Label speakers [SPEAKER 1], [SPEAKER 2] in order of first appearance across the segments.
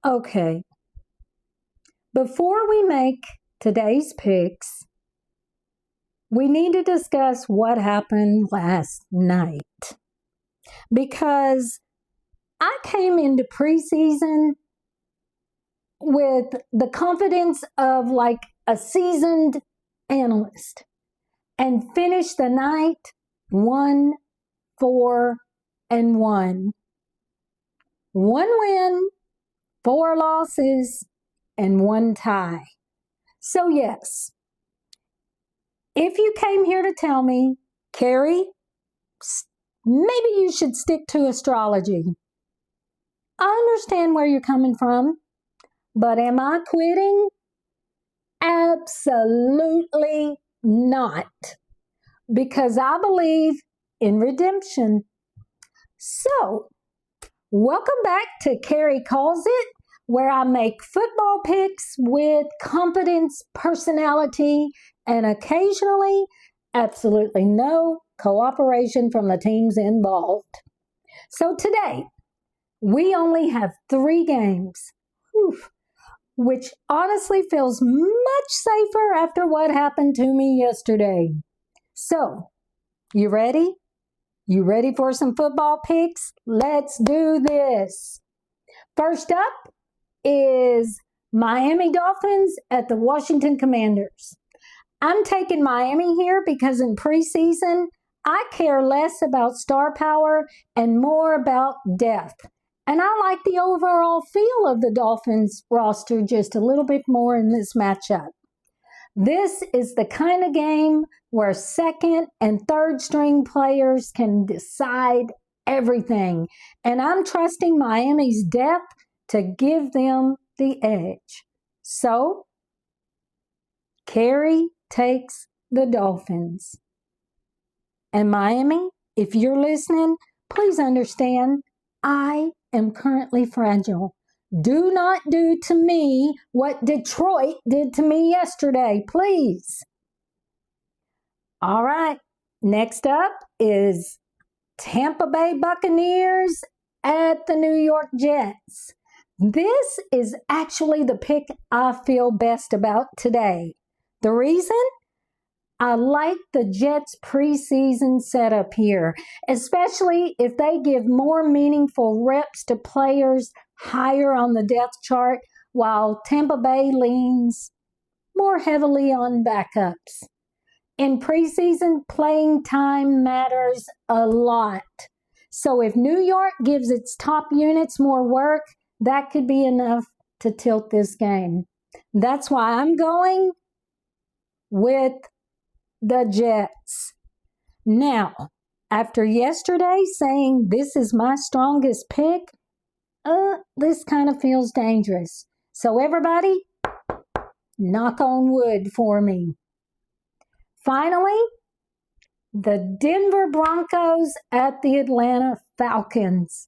[SPEAKER 1] Okay, before we make today's picks, we need to discuss what happened last night. Because I came into preseason with the confidence of like a seasoned analyst and finished the night 1-4-1. One win, 4 losses, and 1 tie. So yes, if you came here to tell me, Kari, maybe you should stick to astrology, I understand where you're coming from, but am I quitting? Absolutely not, because I believe in redemption. So, welcome back to Kari Calls It, where I make football picks with confidence, personality, and occasionally absolutely no cooperation from the teams involved. So today, we only have 3 games, which honestly feels much safer after what happened to me yesterday. So, you ready? You ready for some football picks? Let's do this. First up is Miami Dolphins at the Washington Commanders. I'm taking Miami here because in preseason, I care less about star power and more about depth. And I like the overall feel of the Dolphins roster just a little bit more in this matchup. This is the kind of game where second and third string players can decide everything. And I'm trusting Miami's depth to give them the edge. So, Kari takes the Dolphins. And Miami, if you're listening, please understand, I am currently fragile. Do not do to me what Detroit did to me yesterday, please. All right, next up is Tampa Bay Buccaneers at the New York Jets. This is actually the pick I feel best about today. The reason? I like the Jets' preseason setup here, especially if they give more meaningful reps to players higher on the depth chart, while Tampa Bay leans more heavily on backups. In preseason, playing time matters a lot. So if New York gives its top units more work, that could be enough to tilt this game. That's why I'm going with the Jets. Now, after yesterday saying this is my strongest pick, this kind of feels dangerous. So everybody, knock on wood for me. Finally, the Denver Broncos at the Atlanta Falcons.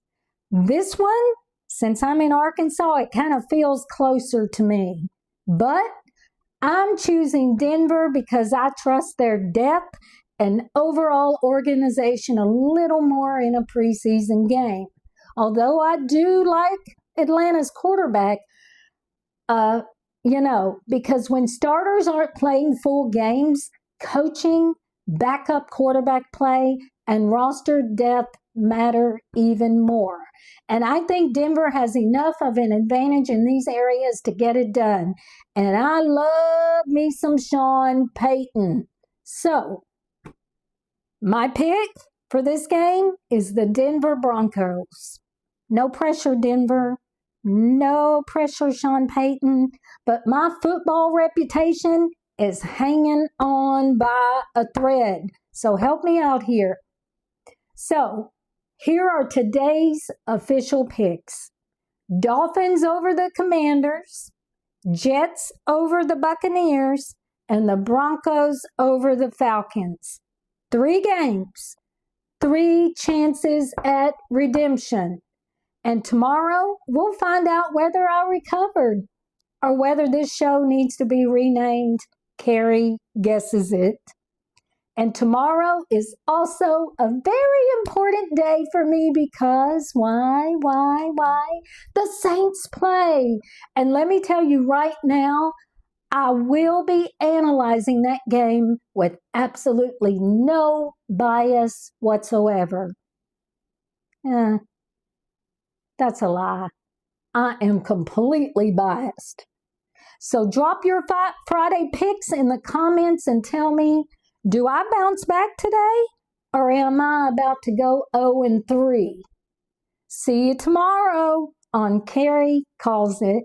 [SPEAKER 1] This one, since I'm in Arkansas, it kind of feels closer to me. But I'm choosing Denver because I trust their depth and overall organization a little more in a preseason game. Although I do like Atlanta's quarterback, because when starters aren't playing full games, coaching, backup quarterback play, and roster depth matter even more. And I think Denver has enough of an advantage in these areas to get it done. And I love me some Sean Payton. So, my pick for this game is the Denver Broncos. No pressure, Denver. No pressure, Sean Payton. But my football reputation is hanging on by a thread. So help me out here. So, here are today's official picks. Dolphins over the Commanders, Jets over the Buccaneers, and the Broncos over the Falcons. 3 games, 3 chances at redemption. And tomorrow, we'll find out whether I recovered or whether this show needs to be renamed Kari Guesses It. And tomorrow is also a very important day for me because why? The Saints play. And let me tell you right now, I will be analyzing that game with absolutely no bias whatsoever. That's a lie. I am completely biased. So drop your Friday picks in the comments and tell me, do I bounce back today or am I about to go 0-3? See you tomorrow on Kari Calls It.